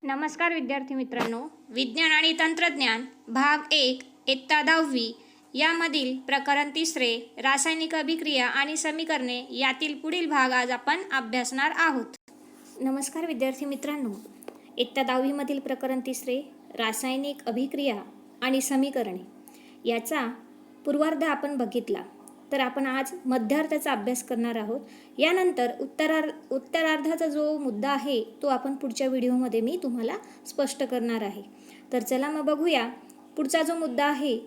नमस्कार विद्यार्थी मित्रांनो, विज्ञान आणि तंत्रज्ञान भाग 1 इयत्ता 10वी यामधील प्रकरण 3 रासायनिक अभिक्रिया आणि समीकरणे यातील पुढील भाग आज आपण अभ्यासणार आहोत. नमस्कार विद्यार्थी मित्रांनो, इयत्ता 10वी मधील प्रकरण 3 रासायनिक अभिक्रिया आणि समीकरणे याचा पूर्वार्ध आपण बघितला. तर आपण आज मध्यार्धाचा अभ्यास करणार आहोत. यानंतर उत्तरार्धाचा जो मुद्दा आहे तो आपण पुढच्या व्हिडिओमध्ये मी तुम्हाला स्पष्ट करणार आहे. तर चला मग बघूया पुढचा जो मुद्दा आहे.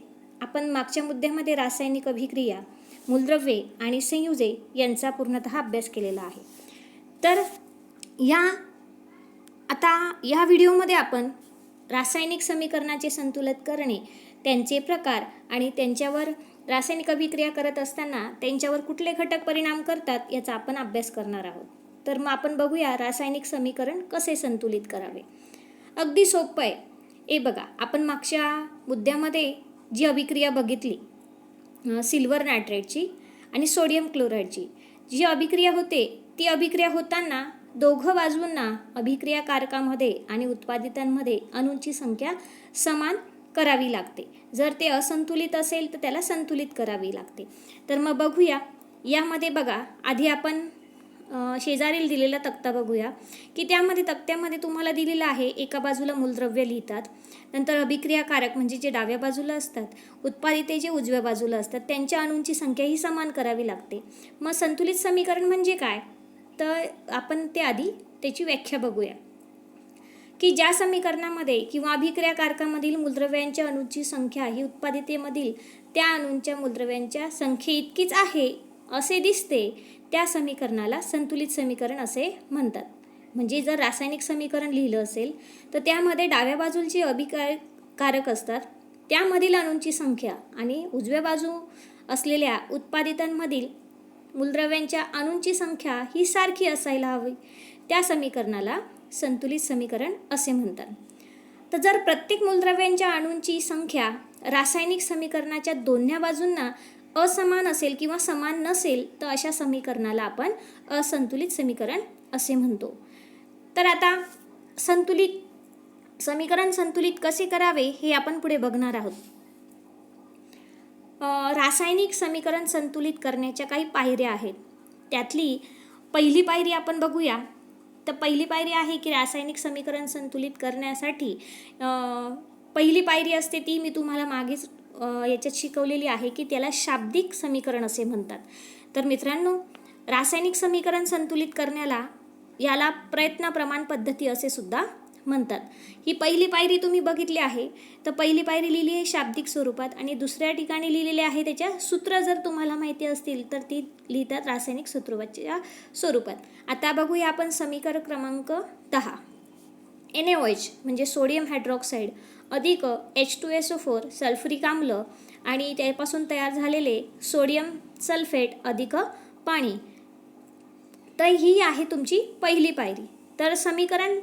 आपण मागच्या मुद्द्यामध्ये रासायनिक अभिक्रिया, मूलद्रव्ये आणि संयुजे यांचा पूर्णतः अभ्यास केलेला आहे. तर या व्हिडिओमध्ये आपण रासायनिक समीकरणाचे संतुलित करणे, त्यांचे प्रकार आणि त्यांच्यावर रासायनिक अभिक्रिया करत असताना त्यांच्यावर कुठले घटक परिणाम करतात याचा आपण अभ्यास करणार आहोत. तर मग आपण बघूया रासायनिक समीकरण कसे संतुलित करावे. अगदी सोपं आहे. हे बघा, आपण मागच्या मुद्द्यामध्ये जी अभिक्रिया बघितली सिल्वर नायट्रेटची आणि सोडियम क्लोराईडची जी अभिक्रिया होते, ती अभिक्रिया होताना दोघं बाजूंना अभिक्रियाकारकामध्ये आणि उत्पादितांमध्ये अणूंची संख्या समान करावी लागते. जर ते असंतुलित असेल तर त्याला संतुलित करावी लागते. तर मग बघूया. यामध्ये बघा, आधी आपण शेजारील दिलेला तक्ता बघूया की त्यामध्ये तक्त्यामध्ये तुम्हाला दिलेलं आहे, एका बाजूला मूलद्रव्य लिहितात, नंतर अभिक्रियाकारक म्हणजे जे डाव्या बाजूला असतात, उत्पादिते जे उजव्या बाजूला असतात, त्यांच्या अणूंची संख्या ही समान करावी लागते. मग संतुलित समीकरण म्हणजे काय, तर आपण ते आधी त्याची व्याख्या बघूया की ज्या समीकरणामध्ये किंवा अभिक्रियाकारकामधील मूलद्रव्यांच्या अणूंची संख्या ही उत्पादितेमधील त्या अणूंच्या मूलद्रव्यांच्या संख्येइतकीच आहे असे दिसते, त्या समीकरणाला संतुलित समीकरण असे म्हणतात. म्हणजे जर रासायनिक समीकरण लिहिलं असेल तर त्यामध्ये डाव्या बाजूचे अभिक्रियाकारक असतात, त्यामधील अणूंची संख्या आणि उजव्या बाजू असलेल्या उत्पादितांमधील मूलद्रव्यांच्या अणूंची संख्या ही सारखी असायला हवी, त्या समीकरणाला संतुलित समीकरण असे म्हणतात. तर जर प्रत्येक मूलद्रव्यांच्या अणूंची संख्या रासायनिक समीकरणाच्या दोन्ही बाजूंना असमान असेल किंवा समान नसेल तर अशा समीकरणाला आपण असंतुलित समीकरण असे म्हणतो. तर आता समीकरण संतुलित कसे करावे हे आपण पुढे बघणार आहोत. रासायनिक समीकरण संतुलित करण्याच्या काही पायऱ्या आहेत. त्यातली पहिली पायरी आपण बघूया. तर पहिली पायरी आहे की रासायनिक समीकरण संतुलित करण्यासाठी पहिली पायरी असते ती मी तुम्हाला मागेच याच्यात शिकवलेली आहे की त्याला शाब्दिक समीकरण असे म्हणतात. तर मित्रांनो, रासायनिक समीकरण संतुलित करण्याला याला प्रयत्न प्रमाण पद्धती असे सुद्धा म्हणतात. ही पहिली पायरी तुम्ही बघितली आहे. तर पहिली पायरी लिहिली आहे शाब्दिक स्वरूपात आणि दुसऱ्या ठिकाणी लिहिलेले आहे त्याच्या सूत्र जर तुम्हाला माहिती असतील तर ती लिहितात रासायनिक सूत्राच्या स्वरूपात. आता बघूया आपण समीकरण क्रमांक 10. NaOH म्हणजे सोडियम हायड्रॉक्साईड अधिक H2SO4 सल्फ्युरिक आम्ल आणि त्यापासून तयार झालेले सोडियम सल्फेट अधिक पाणी. तर ही आहे तुमची पहिली पायरी. तर समीकरण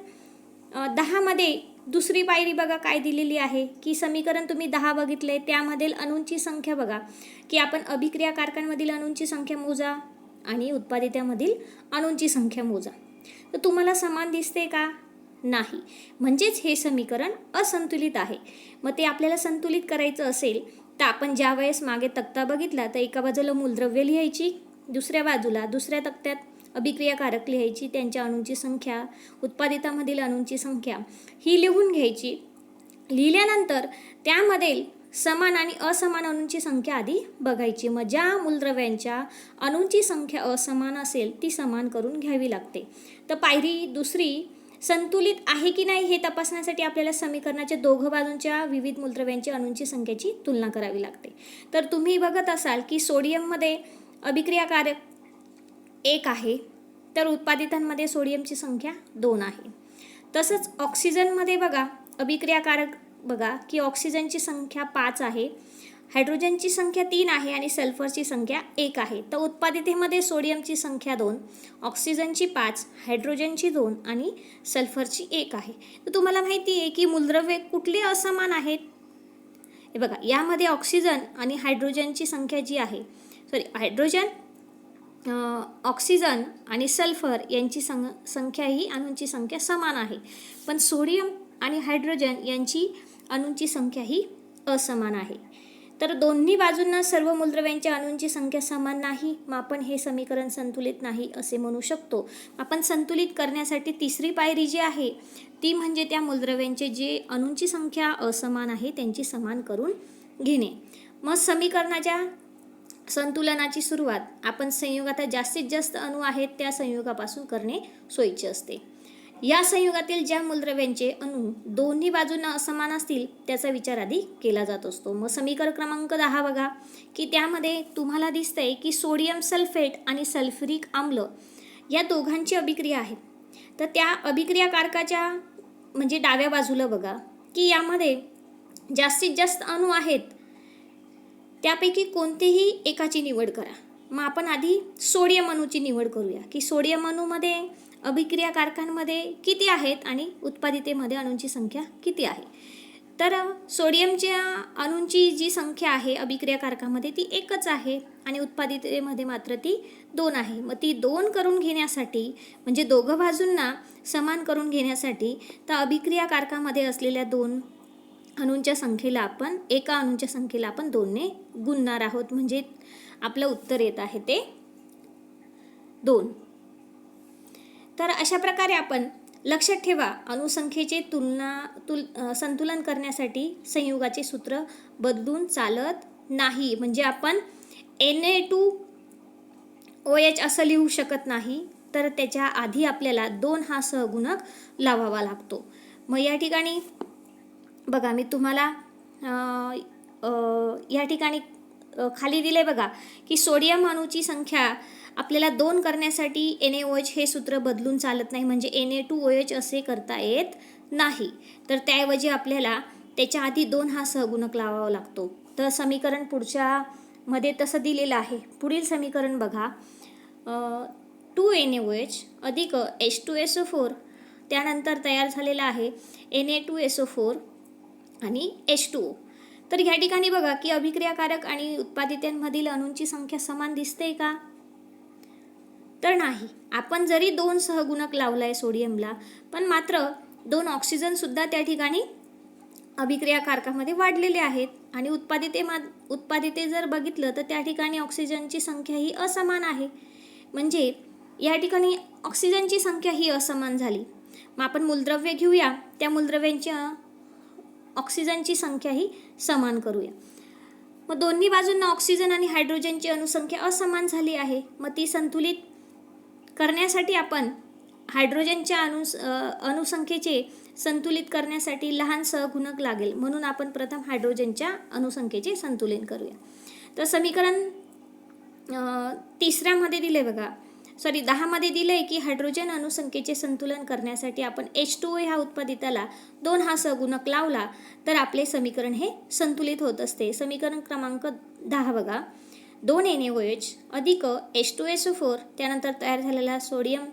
10 मध्ये दुसरी पायरी बघा काय दिलेली आहे की समीकरण तुम्ही 10 बघितले, त्यामधील अणूंची संख्या बघा की आपण अभिक्रियाकारकांमधील अणूंची संख्या मोजा आणि उत्पादितांमधील अणूंची संख्या मोजा. तर तुम्हाला समान दिसते का? नाही. म्हणजेच हे समीकरण असंतुलित आहे. मग ते आपल्याला संतुलित करायचं असेल तर आपण ज्या वेळेस मागे तक्ता बघितला तर एका बाजूला मूलद्रव्य लिहायची, दुसऱ्या तक्त्यात अभिक्रियाकारक लिहायची, त्यांच्या अणूंची संख्या, उत्पादितांमधील अणूंची संख्या ही लिहून घ्यायची. लिहिल्यानंतर त्यामधील समान आणि असमान अणूंची संख्या आधी बघायची. मग ज्या मूलद्रव्यांच्या अणूंची संख्या असमान असेल ती समान करून घ्यावी लागते. तर पायरी दुसरी, संतुलित आहे की नाही हे तपासण्यासाठी आपल्याला समीकरणाच्या दोघं बाजूंच्या विविध मूलद्रव्यांच्या अणूंची संख्येची तुलना करावी लागते. तर तुम्ही बघत असाल की सोडियममध्ये अभिक्रियाकारक 1 आहे, तर उत्पादितांमध्ये सोडियमची संख्या 2 आहे. तसंच ऑक्सिजनमध्ये बघा अभिक्रियाकारक बघा की ऑक्सिजनची संख्या 5 आहे, हायड्रोजनची संख्या 3 आहे आणि सल्फरची संख्या 1 आहे. तर उत्पादितेमध्ये सोडियमची संख्या 2, ऑक्सिजनची 5, हायड्रोजनची 2 आणि सल्फरची 1 आहे. तर तुम्हाला माहिती आहे की मूलद्रव्ये कुठली असमान आहेत. हे बघा, यामध्ये ऑक्सिजन आणि हायड्रोजनची संख्या जी आहे, हायड्रोजन ऑक्सिजन आणि सल्फर यांची संख्या ही अणूंची संख्या समान आहे, पण सोडियम आणि हायड्रोजन यांची अणूंची संख्या ही असमान आहे. तर दोन्ही बाजूंना सर्व मूलद्रव्यांच्या अणूंची संख्या समान नाही, मग आपण हे समीकरण संतुलित नाही असे म्हणू शकतो. आपण संतुलित करण्यासाठी तिसरी पायरी जी आहे ती म्हणजे त्या मूलद्रव्यांचे जे अणूंची संख्या असमान आहे त्यांची समान करून घेणे. मग समीकरणाच्या संतुलनाची सुरुवात आपण संयुगात जास्तीत जास्त अणू आहेत त्या संयुगापासून करणे सोयीचे असते. या संयुगातील ज्या मूलद्रव्यांचे अणू दोन्ही बाजूंना असमान असतील त्याचा विचार आधी केला जात असतो. मग समीकरण क्रमांक 10 बघा की त्यामध्ये तुम्हाला दिसतंय की सोडियम सल्फेट आणि सल्फ्युरिक आम्ल या दोघांची अभिक्रिया आहे. तर त्या अभिक्रियाकारकाच्या म्हणजे डाव्या बाजूला बघा की यामध्ये जास्तीत जास्त अणू आहेत, त्यापैकी कोणतेही एकाची निवड करा. मग आपण आधी सोडियम अणूची निवड करूया की सोडियम अणूमध्ये अभिक्रियाकारकांमध्ये किती आहेत आणि उत्पादितेमध्ये अणूंची संख्या किती आहे. तर सोडियमच्या अणूंची जी संख्या आहे अभिक्रियाकारकामध्ये ती एकच आहे आणि उत्पादितेमध्ये मात्र ती 2 आहे. मग ती 2 करून घेण्यासाठी म्हणजे दोघं बाजूंना समान करून घेण्यासाठी तर अभिक्रियाकारकामध्ये असलेल्या 2 अणूंच्या संख्येला आपण एका अणूंच्या संख्येला आपण 2 ने गुणणार आहोत, म्हणजे आपलं उत्तर येत आहे ते 2. तर अशा प्रकारे आपण लक्षात ठेवा अणुसंख्येचे संतुलन करण्यासाठी संयुगाचे सूत्र बदलून चालत नाही. म्हणजे आपण Na2OH असं लिहू शकत नाही, तर त्याच्या आधी आपल्याला 2 हा सहगुणक लावावा लागतो. मग या ठिकाणी बघा मी तुम्हाला या ठिकाणी खाली दिले बघा की सोडियम अणूची संख्या आपल्याला 2 करण्यासाठी NaOH हे सूत्र बदलून चालत नाही, म्हणजे Na2OH असे करता येत नाही. तर त्याऐवजी आपल्याला त्याच्या आधी 2 हा सहगुणक लावावा लागतो. तर समीकरण पुढच्या मध्ये तसं दिलेलं आहे. पुढील समीकरण बघा 2NaOH अधिक H2SO4 त्यानंतर तयार झालेला आहे Na2SO4 आणि H2O. तर ह्या ठिकाणी बघा की अभिक्रियाकारक आणि उत्पादितांमधील अणूंची संख्या समान दिसते का? तर नाही. आपण जरी 2 सहगुणक लावलाय सोडियमला, पण मात्र 2 ऑक्सिजन सुद्धा त्या ठिकाणी अभिक्रियाकारकामध्ये वाढलेले आहेत आणि उत्पादिते जर बघितलं तर त्या ठिकाणी ऑक्सिजनची संख्या ही असमान आहे. म्हणजे या ठिकाणी ऑक्सिजनची संख्या ही असमान झाली. मग आपण मूलद्रव्य घेऊया, त्या मूलद्रव्यांच्या ऑक्सिजनची संख्या ही समान करूया. मग दोन्ही बाजूंना ऑक्सिजन आणि हायड्रोजनची अणुसंख्या असमान झाली आहे. मग ती संतुलित करण्यासाठी आपण हायड्रोजनच्या अणुसंख्येचे संतुलित करण्यासाठी लहान सहगुणक लागेल, म्हणून आपण प्रथम हायड्रोजनच्या अणुसंख्येचे संतुलन करूया. तर समीकरण 3 मध्ये दिले बघा 10 मध्ये दिले की हायड्रोजन अणुसंख्येचे संतुलन करण्यासाठी आपण H2O ह्या उत्पादिताला 2 हा सहगुणक लावला तर आपले समीकरण हे संतुलित होत असते. समीकरण क्रमांक 10 बघा 2 NaOH अधिक H2SO4 त्यानंतर तयार झालेला सोडियम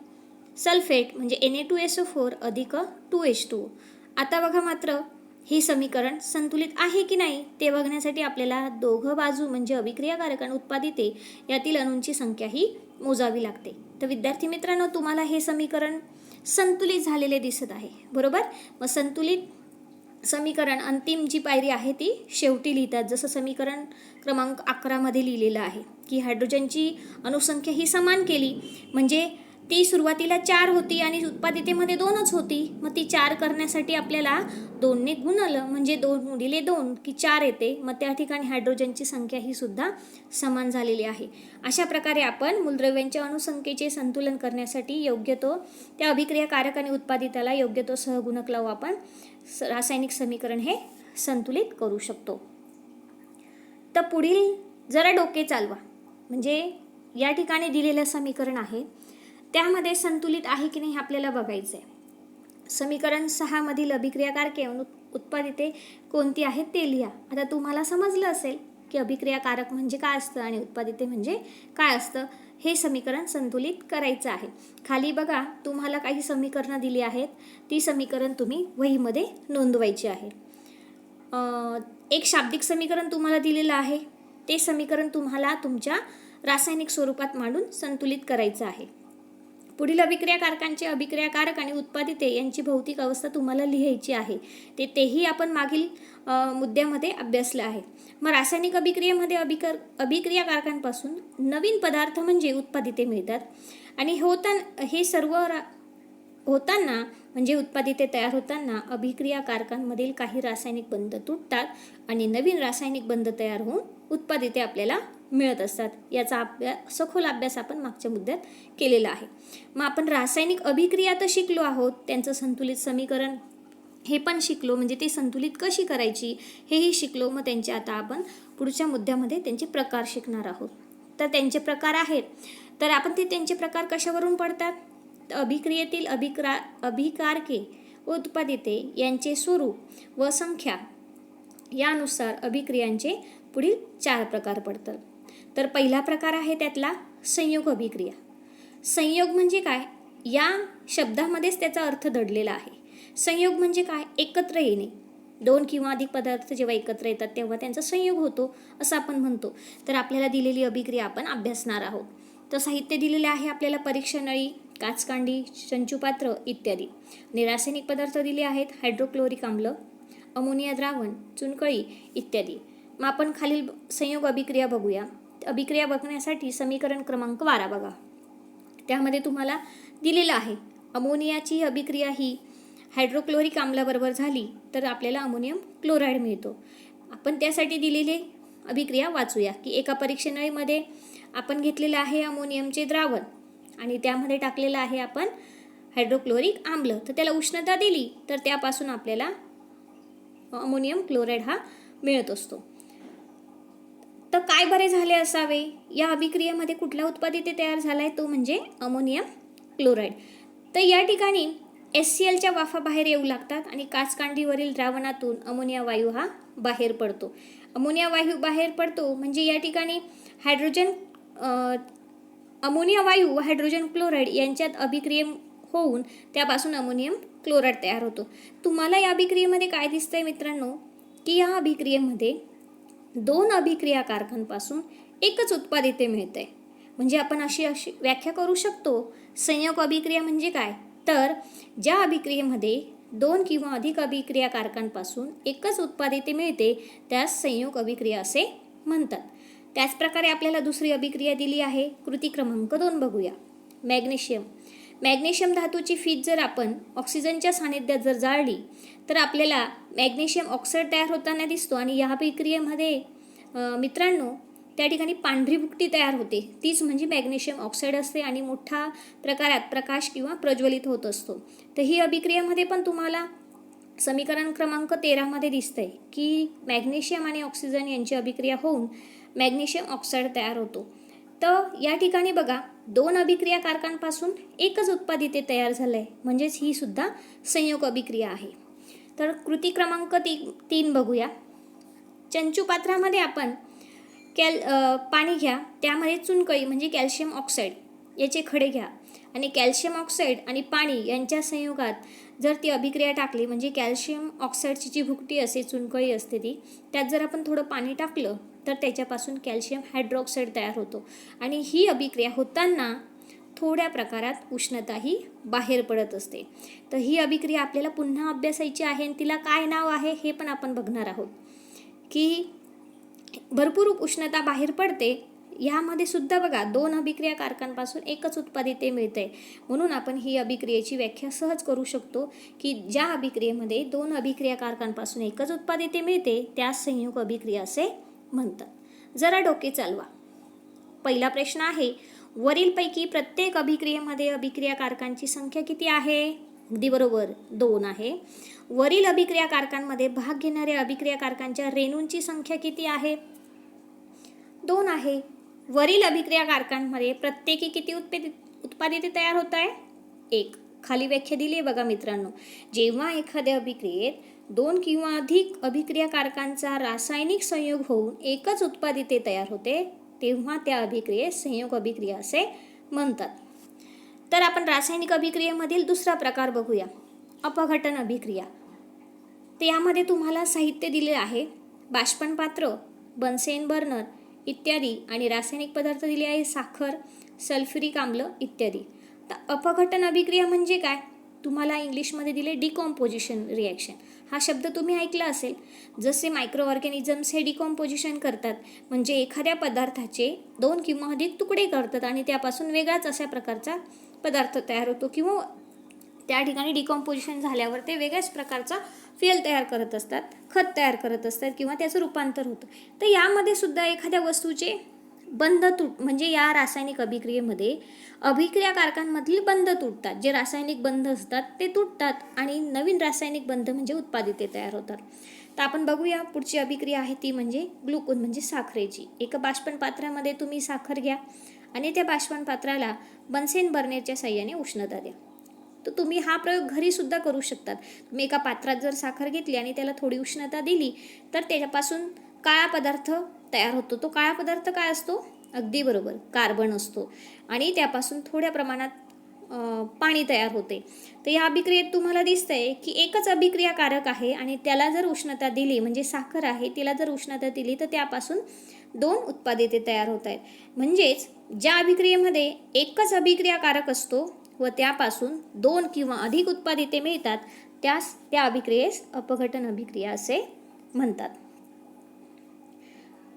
सल्फेट म्हणजे Na2SO4 अधिक 2H2O. आता बघा मात्र हे समीकरण संतुलित आहे की नाही ते बघण्यासाठी आपल्याला दोघं बाजू म्हणजे अभिक्रियाकारक आणि उत्पादिते यातील अणूंची संख्या ही मोजावी लागते. तर विद्यार्थी मित्रांनो, तुम्हाला हे समीकरण संतुलित झालेले दिसत आहे, बरोबर? मग संतुलित समीकरण अंतिम जी पायरी आहे ती शेवटी लिहितात, जसं समीकरण क्रमांक 11 मध्ये लिहिलेलं आहे की हायड्रोजनची अणुसंख्या ही समान केली, म्हणजे ती सुरुवातीला 4 होती आणि उत्पादितेमध्ये 2च होती. मग ती 4 करण्यासाठी आपल्याला 2 ने गुणलं, म्हणजे 2 गुणिले 2 की 4 येते. मग त्या ठिकाणी हायड्रोजनची संख्या ही सुद्धा समान झालेली आहे. अशा प्रकारे आपण मूलद्रव्यांच्या अणुसंख्येचे संतुलन करण्यासाठी योग्य तो त्या अभिक्रियाकारक आणि उत्पादिताला योग्य तो सहगुणक लावून आपण रासायनिक समीकरण हे संतुलित करू शकतो. तर पुढील जरा डोके चालवा, म्हणजे या ठिकाणी दिलेलं समीकरण आहे त्यामध्ये संतुलित आहे की नाही आपल्याला बघायचं आहे. समीकरण 6 मधील अभिक्रियाकारके उत्पादिते कोणती आहेत ते लिहा. आता तुम्हाला समजलं असेल की अभिक्रियाकारक म्हणजे काय असतं आणि उत्पादिते म्हणजे काय असतं. हे समीकरण संतुलित करायचं आहे. खाली बघा तुम्हाला काही समीकरणं दिली आहेत, ती समीकरण तुम्ही वहीमध्ये नोंदवायची आहे. एक शाब्दिक समीकरण तुम्हाला दिलेलं आहे, ते समीकरण तुम्हाला तुमच्या रासायनिक स्वरूपात मांडून संतुलित करायचं आहे. पुढील अभिक्रियाकारकांचे अभिक्रियाकारक आणि उत्पादिते यांची भौतिक अवस्था तुम्हाला लिहायची आहे. तेही आपण मागील मुद्द्यामध्ये अभ्यासलं आहे. मग रासायनिक अभिक्रियेमध्ये अभिक्रियाकारकांपासून नवीन पदार्थ म्हणजे उत्पादिते मिळतात आणि हे सर्व होताना म्हणजे उत्पादिते तयार होताना अभिक्रियाकारकांमधील काही रासायनिक बंध तुटतात आणि नवीन रासायनिक बंध तयार होऊन उत्पादिते आपल्याला मिळत असतात. याचा सखोल अभ्यास आपण मागच्या मुद्द्यात केलेला आहे. मग आपण रासायनिक अभिक्रिया तर शिकलो आहोत, त्यांचं संतुलित समीकरण हे पण शिकलो, म्हणजे ते संतुलित कशी करायची हेही शिकलो. मग त्यांचे आता आपण पुढच्या मुद्द्यामध्ये त्यांचे प्रकार शिकणार आहोत. तर त्यांचे प्रकार आहेत, तर आपण त्यांचे प्रकार कशावरून पडतात? अभिक्रियेतील अभिकारके व उत्पादिते यांचे स्वरूप व संख्या यानुसार अभिक्रियांचे पुढील 4 प्रकार पडतात. तर पहिला प्रकार आहे त्यातला संयोग अभिक्रिया. संयोग म्हणजे काय? या शब्दामध्येच त्याचा अर्थ दडलेला आहे. संयोग म्हणजे काय? एकत्र येणे. 2 किंवा अधिक पदार्थ जेव्हा एकत्र येतात तेव्हा त्यांचा संयोग होतो असं आपण म्हणतो. तर आपल्याला दिलेली अभिक्रिया आपण अभ्यासणार आहोत. तर साहित्य दिलेले आहे आपल्याला परीक्षा नळी, काचकांडी, चंचुपात्र इत्यादी. आणि रासायनिक पदार्थ दिले आहेत हायड्रोक्लोरिक आम्ल, अमोनिया द्रावण, चुनकळी इत्यादी. मग आपण खालील संयोग अभिक्रिया बघूया. अभिक्रिया बघण्यासाठी समीकरण क्रमांक 12 बघा. त्यामध्ये तुम्हाला दिलेलं आहे अमोनियाची अभिक्रिया ही हायड्रोक्लोरिक आम्लाबरोबर झाली तर आपल्याला अमोनियम क्लोराईड मिळतो. आपण त्यासाठी दिलेले अभिक्रिया वाचूया की एका परीक्षेनळीमध्ये आपण घेतलेलं आहे अमोनियमचे द्रावण आणि त्यामध्ये टाकलेलं आहे आपण हायड्रोक्लोरिक आम्ल. तर त्याला उष्णता दिली तर त्यापासून आपल्याला अमोनियम क्लोराईड हा मिळत असतो. तर काय बरे झाले असावे? या अभिक्रियेमध्ये कुठला उत्पादित तयार झालाय? तो म्हणजे अमोनियम क्लोराईड. तर या ठिकाणी HClच्या वाफा बाहेर येऊ लागतात आणि काचकांडीवरील द्रावणातून अमोनिया वायू हा बाहेर पडतो. अमोनिया वायू बाहेर पडतो म्हणजे या ठिकाणी अमोनिया वायू व हायड्रोजन क्लोराईड यांच्यात अभिक्रिया होऊन त्यापासून अमोनियम क्लोराईड तयार होतो. तुम्हाला या अभिक्रियेमध्ये काय दिसतंय मित्रांनो? की या अभिक्रियेमध्ये 2 अभिक्रियाकारकांपासून एकच उत्पादिते मिळते. म्हणजे आपण अशी व्याख्या करू शकतो, संयोग अभिक्रिया म्हणजे काय? तर ज्या अभिक्रियेमध्ये 2 किंवा अधिक अभिक्रियाकारकांपासून एकच उत्पादिते मिळते त्यास संयोग अभिक्रिया असे म्हणतात. त्याचप्रकारे आपल्याला दुसरी अभिक्रिया दिली आहे. कृती क्रमांक 2 बघूया. मॅग्नेशियम धातूची फीत जर आपण ऑक्सिजनच्या सानिध्यात जर जाळली तर आपल्याला मॅग्नेशियम ऑक्साईड तयार होताना दिसतो आणि या अभिक्रियेमध्ये मित्रांनो त्या ठिकाणी पांढरी भुकटी तयार होते. तीच म्हणजे मॅग्नेशियम ऑक्साईड असते आणि मोठ्या प्रकारात प्रकाश किंवा प्रज्वलित होत असतो. तर ही अभिक्रियेमध्ये पण तुम्हाला समीकरण क्रमांक 13 मध्ये दिसतंय की मॅग्नेशियम आणि ऑक्सिजन यांची अभिक्रिया होऊन मॅग्नेशियम ऑक्साईड तयार होतो. तर या ठिकाणी बघा 2 अभिक्रियाकारकांपासून एकच उत्पादिते तयार झालंय, म्हणजेच ही सुद्धा संयोग अभिक्रिया आहे. तर कृती क्रमांक 3 बघूया. चंचुपात्रामध्ये आपण पाणी घ्या, त्यामध्ये चुनकळी म्हणजे कॅल्शियम ऑक्साईड याचे खडे घ्या आणि कॅल्शियम ऑक्साईड आणि पाणी यांच्या संयोगात जर ती अभिक्रिया टाकली म्हणजे कॅल्शियम ऑक्साईडची जी भुकटी असते, चुनकळी असते ती, त्यात जर आपण थोडं पाणी टाकलं तर त्याच्यापासून कॅल्शियम हायड्रॉक्साईड तयार होतो आणि ही अभिक्रिया होताना थोड्या प्रकारात उष्णताही बाहेर पडत असते. तर ही अभिक्रिया आपल्याला पुन्हा अभ्यासायची आहे आणि तिला काय नाव आहे हे पण आपण बघणार आहोत की भरपूर उष्णता बाहेर पडते. यामध्ये सुद्धा बघा 2 अभिक्रियाकारकांपासून एकच उत्पादिते मिळते. म्हणून आपण ही अभिक्रियेची व्याख्या सहज करू शकतो की ज्या अभिक्रियेमध्ये 2 अभिक्रियाकारकांपासून एकच उत्पादिते मिळते त्यास संयोग अभिक्रिया असे म्हणतात. जरा डोके चालवा. पहिला प्रश्न आहे, वरीलपैकी प्रत्येक अभिक्रियेमध्ये अभिक्रियाकारकांची संख्या किती आहे? अगदी बरोबर, 2 आहे. वरील अभिक्रियाकारकांमध्ये भाग घेणाऱ्या अभिक्रियाकारकांच्या रेणूंची संख्या किती आहे? 2 आहे. वरील अभिक्रियाकारकांमध्ये प्रत्येकी किती उत्पादिते तयार होत आहे? 1. खाली व्याख्या दिली आहे बघा मित्रांनो. जेव्हा एखाद्या अभिक्रियेत 2 किंवा अधिक अभिक्रियाकारकांचा रासायनिक संयोग होऊन एकच उत्पादिते तयार होते तेव्हा त्या अभिक्रियेस संयोग अभिक्रिया असे म्हणतात. तर आपण रासायनिक अभिक्रियेमधील दुसरा प्रकार बघूया, अपघटन अभिक्रिया. तर यामध्ये तुम्हाला साहित्य दिले आहे बाष्पन पात्र, बन्सेन बर्नर इत्यादी आणि रासायनिक पदार्थ दिले आहे साखर, सल्फ्युरिक आम्ल इत्यादी. तर अपघटन अभिक्रिया म्हणजे काय? तुम्हाला इंग्लिशमध्ये दिले डिकॉम्पोजिशन रिॲक्शन. हा शब्द तुम्ही ऐकला असेल. जसे मायक्रो ऑर्गॅनिझम्स हे डिकॉम्पोजिशन करतात, म्हणजे एखाद्या पदार्थाचे 2 किंवा अधिक तुकडे करतात आणि त्यापासून वेगळाच अशा प्रकारचा पदार्थ तयार होतो, किंवा त्या ठिकाणी डिकॉम्पोजिशन झाल्यावर ते वेगळ्याच प्रकारचा फ्युएल तयार करत असतात, खत तयार करत असतात किंवा त्याचं रूपांतर होतं. तर यामध्ये सुद्धा एखाद्या वस्तूचे बंध म्हणजे या रासायनिक अभिक्रियेमध्ये अभिक्रियाकारकांमधील बंध तुटतात. जे रासायनिक बंध असतात ते तुटतात आणि नवीन रासायनिक बंध म्हणजे उत्पादिते तयार होतात. तर आपण बघूया पुढची अभिक्रिया आहे ती म्हणजे ग्लुकोज म्हणजे साखरेची. एका बाष्पन पात्रामध्ये तुम्ही साखर घ्या आणि त्या बाष्पन पात्राला बन्सेन बर्नरच्या साहाय्याने उष्णता द्या. तर तुम्ही हा प्रयोग घरी सुद्धा करू शकतात. तुम्ही एका पात्रात जर साखर घेतली आणि त्याला थोडी उष्णता दिली तर त्याच्यापासून काळा पदार्थ तयार होतो. तो काळा पदार्थ काय असतो? अगदी बरोबर, कार्बन असतो आणि त्यापासून थोड्या प्रमाणात पाणी तयार होते. तर या अभिक्रियेत तुम्हाला दिसतंय की एकच अभिक्रियाकारक आहे आणि त्याला जर उष्णता दिली, म्हणजे साखर आहे तिला जर उष्णता दिली तर त्यापासून 2 उत्पादिते तयार होत आहेत. म्हणजेच ज्या अभिक्रियेमध्ये एकच अभिक्रियाकारक असतो व त्यापासून 2 किंवा अधिक उत्पादिते मिळतात त्यास त्या अभिक्रियेस अपघटन अभिक्रिया असे म्हणतात.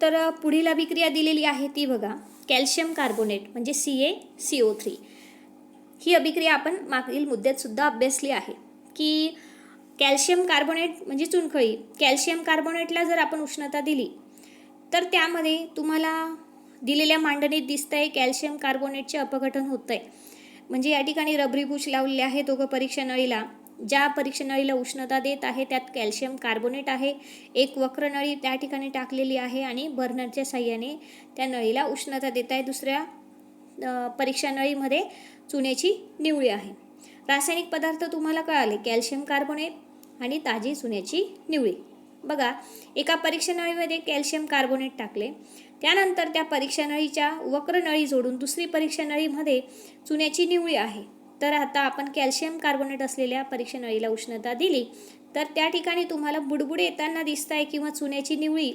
तर पुढील अभिक्रिया दिलेली आहे ती बघा, कॅल्शियम कार्बोनेट म्हणजे CaCO3. ही अभिक्रिया आपण मागील मुद्द्यात सुद्धा अभ्यासली आहे की कॅल्शियम कार्बोनेट म्हणजे चुनखळी. कॅल्शियम कार्बोनेटला जर आपण उष्णता दिली तर त्यामध्ये तुम्हाला दिलेल्या मांडणीत दिसतंय कॅल्शियम कार्बोनेटचे अपघटन होत आहे. म्हणजे या ठिकाणी रबरी बुश लावलेले आहे दोघं परीक्षा नळीला. ज्या परीक्षा नळीला उष्णता देत आहे त्यात कॅल्शियम कार्बोनेट आहे. एक वक्र नळी त्या ठिकाणी टाकलेली आहे आणि बर्नरच्या साहाय्याने त्या नळीला उष्णता देत आहे. दुसऱ्या परीक्षा नळीमध्ये चुन्याची निवळी आहे. रासायनिक पदार्थ तुम्हाला कळाले, कॅल्शियम कार्बोनेट आणि ताजी चुन्याची निवळी. बघा, एका परीक्षा नळीमध्ये कॅल्शियम कार्बोनेट टाकले, त्यानंतर त्या परीक्षा नळीच्या वक्र नळी जोडून दुसरी परीक्षा नळीमध्ये चुन्याची निवळी आहे. तर आता आपण कॅल्शियम कार्बोनेट असलेल्या परीक्षा नळीला उष्णता दिली तर त्या ठिकाणी तुम्हाला बुडबुडे येताना दिसत आहे किंवा चुन्याची निवळी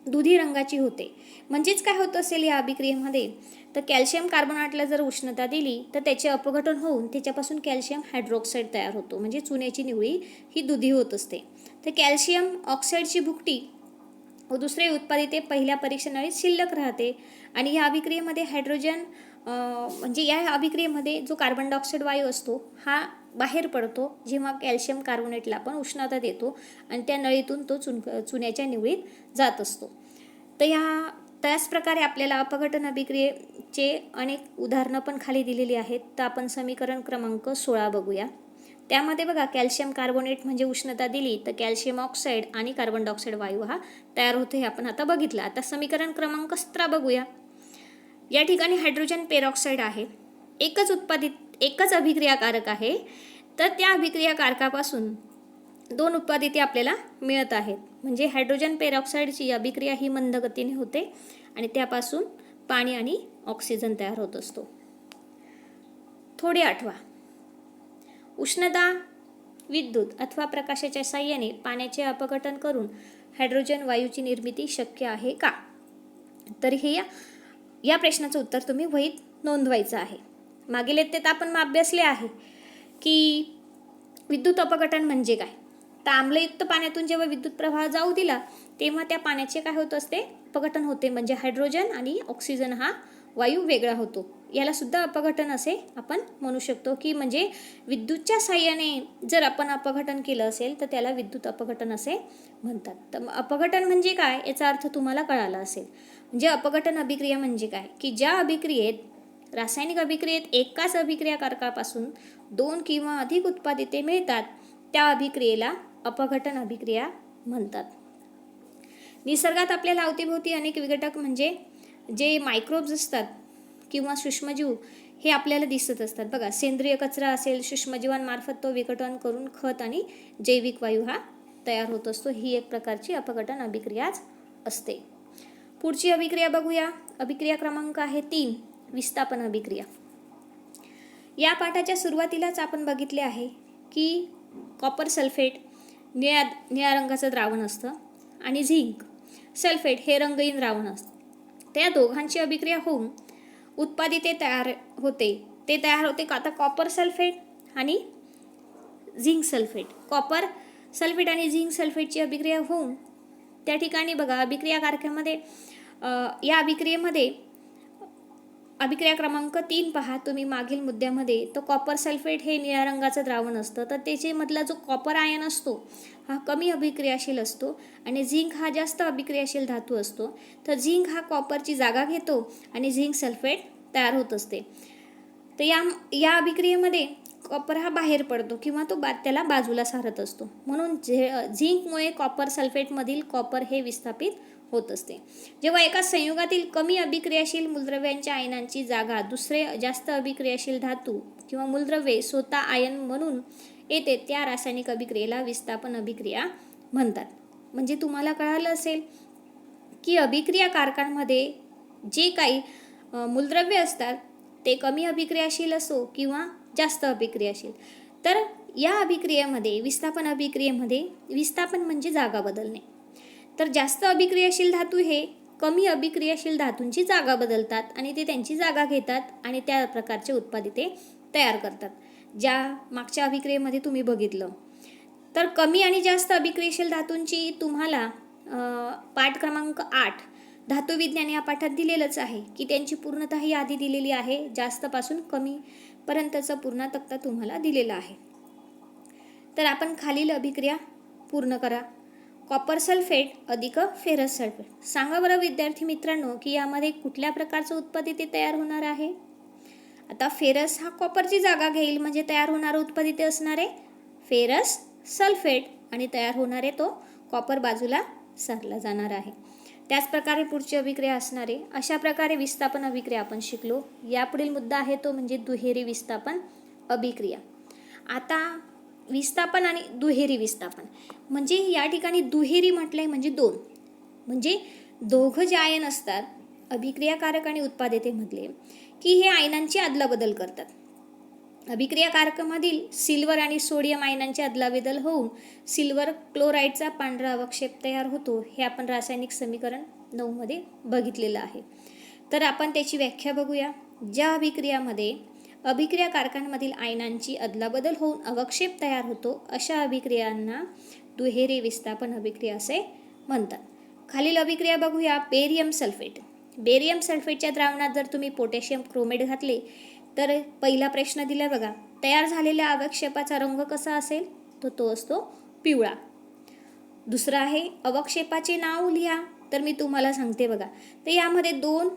दुधी रंगाची होते. म्हणजेच काय होत असेल या अभिक्रियेमध्ये, तर कॅल्शियम कार्बोनेटला जर उष्णता दिली तर त्याचे अपघटन होऊन त्याच्यापासून कॅल्शियम हायड्रॉक्साईड तयार होतो, म्हणजे चुन्याची निवळी ही दुधी होत असते. तर कॅल्शियम ऑक्साईडची भुकटी व दुसरे उत्पादिते पहिल्या परीक्षा नळीत शिल्लक राहते आणि या अभिक्रियेमध्ये हायड्रोजन म्हणजे या अभिक्रियेमध्ये जो कार्बन डायऑक्साईड वायू असतो हा बाहेर पडतो जेव्हा कॅल्शियम कार्बोनेटला आपण उष्णता देतो आणि त्या नळीतून तो चुन्याच्या निवळीत जात असतो. तर त्याच प्रकारे आपल्याला अपघटन अभिक्रियेचे अनेक उदाहरणं पण खाली दिलेली आहेत. तर आपण समीकरण क्रमांक 16 बघूया. त्यामध्ये बघा, कॅल्शियम कार्बोनेट म्हणजे उष्णता दिली तर कॅल्शियम ऑक्साईड आणि कार्बन डायऑक्साईड वायू हा तयार होतो, हे आपण आता बघितलं. आता समीकरण क्रमांक 17 बघूया. या ठिकाणी हायड्रोजन पेरॉक्साईड आहे, एकच अभिक्रियाकारक आहे. तर त्या अभिक्रियाकारकापासून 2 उत्पादिते आपल्याला मिळत आहेत. म्हणजे हायड्रोजन पेरॉक्साईडची अभिक्रिया ही मंद गतीने होते आणि त्यापासून पाणी आणि ऑक्सिजन तयार होत असतो. थोडे आठवा, उष्णता, विद्युत अथवा प्रकाशाच्या साहाय्याने पाण्याचे अपघटन करून हायड्रोजन वायूची निर्मिती शक्य आहे का? तर हे या प्रश्नाचं उत्तर तुम्ही वहीत नोंदवायचं आहे. मागील इयत्तेत आपण अभ्यासले आहे की विद्युत अपघटन म्हणजे काय. तर आम्लयुक्त पाण्यातून जेव्हा विद्युत प्रवाह जाऊ दिला तेव्हा त्या पाण्याचे काय होत असते? अपघटन होते. म्हणजे हायड्रोजन आणि ऑक्सिजन हा वायू वेगळा होतो. याला सुद्धा अपघटन असे आपण म्हणू शकतो की म्हणजे विद्युतच्या साहाय्याने जर आपण अपघटन केलं असेल तर त्याला विद्युत अपघटन असे म्हणतात. तर अपघटन म्हणजे काय याचा अर्थ तुम्हाला कळाला असेल. म्हणजे अपघटन अभिक्रिया म्हणजे काय की ज्या अभिक्रियेत रासायनिक अभिक्रियेत एकाच अभिक्रियाकारकापासून 2 किंवा अधिक उत्पादिते मिळतात त्या अभिक्रियेला अपघटन अभिक्रिया म्हणतात. निसर्गात आपल्याला अवतीभोवती अनेक विघटक म्हणजे जे मायक्रोब्स असतात किंवा सूक्ष्मजीव हे आपल्याला दिसत असतात. बघा, सेंद्रिय कचरा असेल, सूक्ष्मजीवांमार्फत तो विघटन करून खत आणि जैविक वायू हा तयार होत असतो. ही एक प्रकारची अपघटन अभिक्रियाच असते. पुढची अभिक्रिया बघूया. अभिक्रिया क्रमांक आहे 3, विस्थापन अभिक्रिया. या पाठाच्या सुरुवातीलाच आपण बघितले आहे की कॉपर सल्फेट निळ्या रंगाचं द्रावण असतं आणि झिंक सल्फेट हे रंगहीन द्रावण असतं. त्या दोघांची अभिक्रिया होऊन उत्पादिते तयार होते. ते तयार होते का आता कॉपर सल्फेट आणि झिंक सल्फेट. कॉपर सल्फेट आणि झिंक सल्फेटची अभिक्रिया होऊन त्या ठिकाणी बघा अभिक्रिया कारखान्यामध्ये या अभिक्रियेमध्ये अभिक्रिया क्रमांक 3 पहा तुम्ही मागील मुद्द्यामध्ये. तर कॉपर सल्फेट हे निळ्या रंगाचं द्रावण असतं, तर त्याच्यामधला जो कॉपर आयन असतो हा कमी अभिक्रियाशील असतो आणि झिंक हा जास्त अभिक्रियाशील धातू असतो. तर झिंक हा कॉपरची जागा घेतो आणि झिंक सल्फेट तयार होत असते. तर या अभिक्रियेमध्ये कॉपर हा बाहेर पडतो किंवा तो त्याला बाजूला सारत असतो. म्हणून झिंकमुळे कॉपर सल्फेटमधील कॉपर हे विस्थापित होत असते. जेव्हा एका संयुगातील कमी अभिक्रियाशील मूलद्रव्यांच्या आयनांची जागा दुसरे जास्त अभिक्रियाशील धातू किंवा मूलद्रव्ये स्वतः आयन म्हणून येते, त्या रासायनिक अभिक्रियेला विस्थापन अभिक्रिया म्हणतात. म्हणजे तुम्हाला कळालं असेल की अभिक्रिया कारखान्यामध्ये जे काही मूलद्रव्य असतात ते कमी अभिक्रियाशील असो किंवा जास्त अभिक्रियाशील. तर या अभिक्रियेमध्ये विस्थापन अभिक्रियेमध्ये विस्थापन म्हणजे जागा बदलणे. तर जास्त अभिक्रियाशील धातू हे कमी अभिक्रियाशील धातूंची जागा बदलतात आणि ते त्यांची जागा घेतात आणि त्या प्रकारचे उत्पादिते तयार करतात, ज्या मागच्या अभिक्रियेमध्ये तुम्ही बघितलं. तर कमी आणि जास्त अभिक्रियाशील धातूंची तुम्हाला पाठ क्रमांक 8 धातुविज्ञान या पाठात दिलेलंच आहे की त्यांची पूर्णतः यादी दिलेली आहे. जास्तपासून कमीपर्यंतचा पूर्ण तक्ता तुम्हाला दिलेला आहे. तर आपण खालील अभिक्रिया पूर्ण करा. कॉपर सल्फेट अधिक फेरस सल्फेट. सांगा बरं विद्यार्थी मित्रांनो की यामध्ये कुठल्या प्रकारचं उत्पादिते तयार होणार आहे. आता फेरस हा कॉपरची जागा घेईल म्हणजे तयार होणारं उत्पादिते असणारे फेरस सल्फेट आणि तयार होणारे तो कॉपर बाजूला सरला जाणार आहे. त्याच प्रकारे पुढची अभिक्रिया असणारे. अशा प्रकारे विस्थापन अभिक्रिया आपण शिकलो. यापुढील मुद्दा आहे तो म्हणजे दुहेरी विस्थापन अभिक्रिया. आता विस्थापन आणि दुहेरी विस्थापन म्हणजे या ठिकाणी दुहेरी म्हटलंय म्हणजे दोन, म्हणजे दोघं जे आयन असतात अभिक्रियाकारक आणि उत्पादितेमधले की हे आयनांची अदलाबदल करतात. अभिक्रियाकारकामधील सिल्वर आणि सोडियम आयनांची अदलाबदल होऊन सिल्वर क्लोराईडचा पांढरा अवक्षेप तयार होतो. हे आपण रासायनिक समीकरण 9 मध्ये बघितलेलं आहे. तर आपण त्याची व्याख्या बघूया. ज्या अभिक्रियामध्ये अभिक्रिया कारखान्यामधील आयनांची अदलाबदल होऊन अवक्षेप तयार होतो अशा अभिक्रियांना दुहेरी विस्थापन अभिक्रिया असे म्हणतात. खालील अभिक्रिया बघूया. Barium sulphate. बेरियम सल्फेटच्या द्रावणात जर तुम्ही पोटॅशियम क्रोमेट घातले तर पहिला प्रश्न दिला बघा, तयार झालेल्या अवक्षेपाचा रंग कसा असेल, तर तो असतो पिवळा. दुसरा आहे अवक्षेपाचे नाव लिहा. तर मी तुम्हाला सांगते बघा, तर यामध्ये 2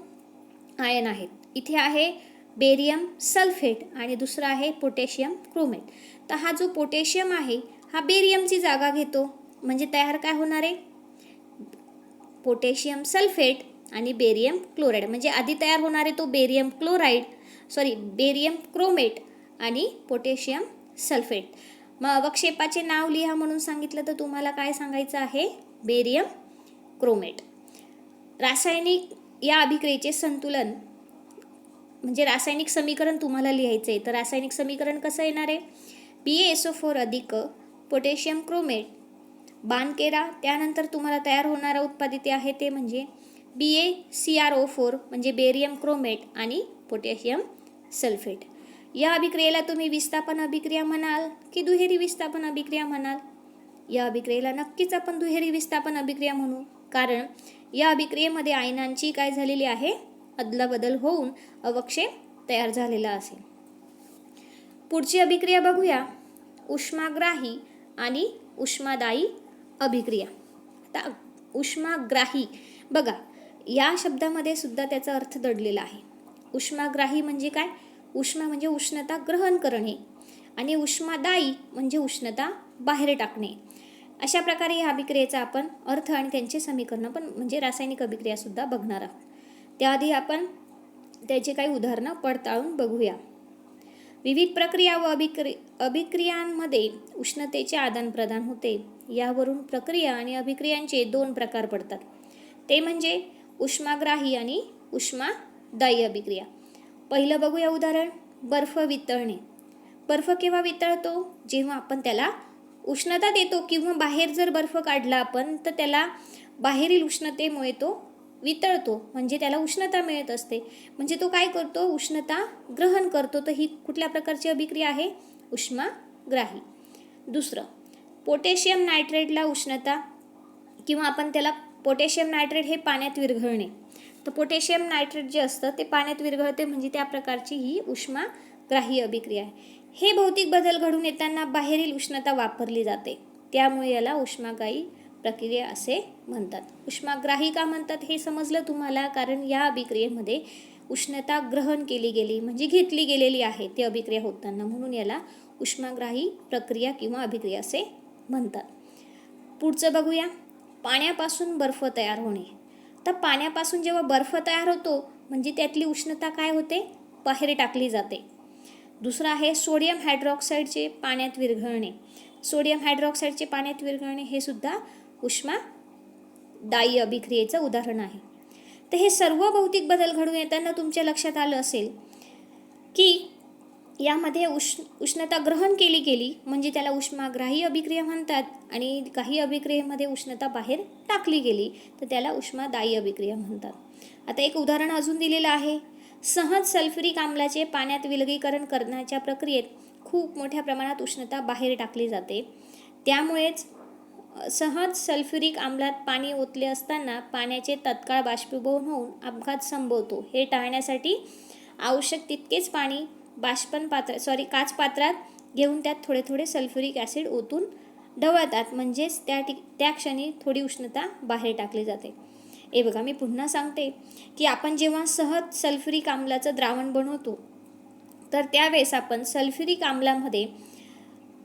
आयन आहेत. इथे आहे बेरियम सल्फेट आणि दुसरा आहे पोटॅशियम क्रोमेट. तर हा जो पोटॅशियम आहे हा बेरियमची जागा घेतो म्हणजे तयार काय होणार आहे, पोटॅशियम सल्फेट आणि बेरियम क्लोराईड. म्हणजे आधी तयार होणारे तो बेरियम क्रोमेट आणि पोटॅशियम सल्फेट. मग अवक्षेपाचे नाव लिहा म्हणून सांगितलं तर तुम्हाला काय सांगायचं आहे, बेरियम क्रोमेट. रासायनिक या अभिक्रियेचे संतुलन म्हणजे रासायनिक समीकरण तुम्हाला लिहायचं आहे. तर रासायनिक समीकरण कसं येणार आहे, BaSO4 अधिक पोटॅशियम क्रोमेट बाण केला. त्यानंतर तुम्हाला तयार होणारा उत्पादिते आहे ते म्हणजे BaCrO4 म्हणजे बेरियम क्रोमेट आणि पोटॅशियम सल्फेट. या अभिक्रियेला तुम्ही विस्थापन अभिक्रिया म्हणाल की दुहेरी विस्थापन अभिक्रिया म्हणाल. या अभिक्रियेला नक्कीच आपण दुहेरी विस्थापन अभिक्रिया म्हणू, कारण या अभिक्रियेमध्ये आयनांची काय झालेली आहे, अदलाबदल होऊन अवक्षेप तयार झालेला असेल. पुढची अभिक्रिया बघूया. उष्माग्राही आणि उष्मादायी अभिक्रिया. आता उष्माग्राही बघा, या शब्दामध्ये सुद्धा त्याचा अर्थ दडलेला आहे. उष्माग्राही म्हणजे काय, उष्मा म्हणजे उष्णता ग्रहण करणे आणि उष्मादायी म्हणजे उष्णता बाहेर टाकणे. अशा प्रकारे या अभिक्रियेचा आपण अर्थ आणि त्यांचे समीकरण पण म्हणजे रासायनिक अभिक्रिया सुद्धा बघणार आहोत. त्याआधी आपण त्याचे काही उदाहरणं पडताळून बघूया. विविध प्रक्रिया व अभिक्रियांमध्ये उष्णतेचे आदान प्रदान होते. यावरून प्रक्रिया आणि अभिक्रियांचे 2 प्रकार पडतात. ते म्हणजे उष्माग्राही आणि उष्मादायी अभिक्रिया. पहिलं बघूया उदाहरण, बर्फ वितळणे. बर्फ केव्हा वितळतो, जेव्हा आपण त्याला उष्णता देतो किंवा बाहेर जर बर्फ काढला आपण तर त्याला बाहेरील उष्णतेमुळे तो वितळतो, म्हणजे त्याला उष्णता मिळत असते, म्हणजे तो काय करतो, उष्णता ग्रहण करतो. तर ही कुठल्या प्रकारची अभिक्रिया आहे, उष्माग्राही. दुसरं, पोटॅशियम नायट्रेटला उष्णता, किंवा आपण त्याला पोटॅशियम नायट्रेट हे पाण्यात विरघळणे, तर पोटॅशियम नायट्रेट जे असतं ते पाण्यात विरघळते, म्हणजे त्या प्रकारची ही उष्माग्राही अभिक्रिया आहे. हे भौतिक बदल घडून येताना बाहेरील उष्णता वापरली जाते, त्यामुळे याला उष्माग्राही प्रक्रिया असे म्हणतात. उष्माग्राही का म्हणतात हे समजलं तुम्हाला, कारण या अभिक्रियेमध्ये उष्णता ग्रहण केली गेली, म्हणजे घेतली गेलेली आहे ती अभिक्रिया होताना, म्हणून याला उष्माग्राही प्रक्रिया किंवा अभिक्रिया असे म्हणतात. पुढचं बघूया, पाण्यापासून बर्फ तयार होणे. तर पाण्यापासून जेव्हा बर्फ तयार होतो, म्हणजे त्यातली उष्णता काय होते, बाहेर टाकली जाते. दुसरं आहे सोडियम हायड्रॉक्साईडचे पाण्यात विरघळणे. सोडियम हायड्रॉक्साईडचे पाण्यात विरघळणे हे सुद्धा उष्मादायी अभिक्रियेचं उदाहरण आहे. तर हे सर्व भौतिक बदल घडून येताना तुमच्या लक्षात आलं असेल की यामध्ये उष्णता ग्रहण केली गेली, म्हणजे त्याला उष्माग्राही अभिक्रिया म्हणतात, आणि काही अभिक्रियेमध्ये उष्णता बाहेर टाकली गेली तर त्याला उष्मादायी अभिक्रिया म्हणतात. आता एक उदाहरण अजून दिलेलं आहे. सहज सल्फ्युरिक आम्लाचे पाण्यात विलगीकरण करण्याच्या प्रक्रियेत खूप मोठ्या प्रमाणात उष्णता बाहेर टाकली जाते, त्यामुळेच सहज सल्फ्युरिक आम्लात पाणी ओतले असताना पाण्याचे तत्काळ बाष्पीभवन होऊन अपघात संभवतो. हे टाळण्यासाठी आवश्यक तितकेच पाणी काच पात्रात घेऊन त्यात थोडे थोडे सल्फ्युरिक ॲसिड ओतून ढवळतात, म्हणजेच त्या क्षणी थोडी उष्णता बाहेर टाकली जाते. हे बघा, मी पुन्हा सांगते की आपण जेव्हा सहज सल्फ्युरिक आम्लाचं द्रावण बनवतो, तर त्यावेळेस आपण सल्फ्युरिक आम्लामध्ये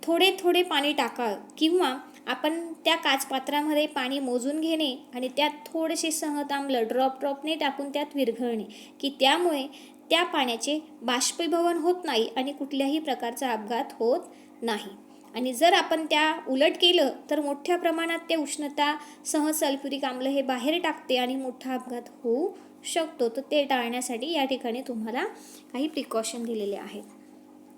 थोडे थोडे पाणी टाकावं, किंवा आपण त्या काचपात्रामध्ये पाणी मोजून घेणे आणि त्यात थोडेसे सहज आम्ल ड्रॉपने टाकून त्यात विरघळणे, की त्यामुळे त्या पाण्याचे बाष्पीभवन होत नाही आणि कुठल्याही प्रकारचा अपघात होत नाही. आणि जर आपण त्या उलट केलं तर मोठ्या प्रमाणात ते उष्णता सहज सल्फ्युरिक आम्ल हे बाहेर टाकते आणि मोठा अपघात होऊ शकतो. तर ते टाळण्यासाठी या ठिकाणी तुम्हाला काही प्रिकॉशन दिलेले आहेत.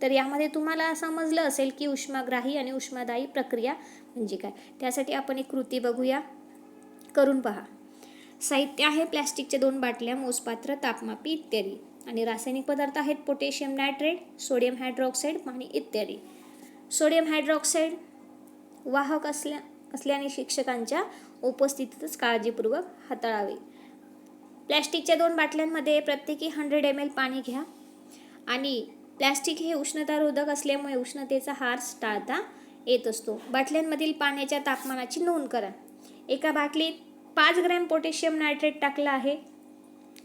तर यामध्ये तुम्हाला समजलं असेल की उष्माग्राही आणि उष्मादायी प्रक्रिया म्हणजे काय. त्यासाठी आपण एक कृती बघूया, करून पहा. साहित्य आहे प्लॅस्टिकच्या 2 बाटल्या, मोजपात्र, तापमापी इत्यादी, आणि रासायनिक पदार्थ आहेत पोटॅशियम नायट्रेट, सोडियम हायड्रॉक्साईड, पाणी इत्यादी. सोडियम हायड्रॉक्साईड वाहक असल्याने शिक्षकांच्या उपस्थितीतच काळजीपूर्वक हाताळावे. प्लॅस्टिकच्या 2 बाटल्यांमध्ये प्रत्येकी 100 ml पाणी घ्या, आणि प्लॅस्टिक हे उष्णतारोधक असल्यामुळे उष्णतेचा हार टाळता येत असतो. बाटल्यांमधील पाण्याच्या तापमानाची नोंद करा. एका बाटलीत 5 ग्रॅम पोटॅशियम नायट्रेट टाकलं आहे.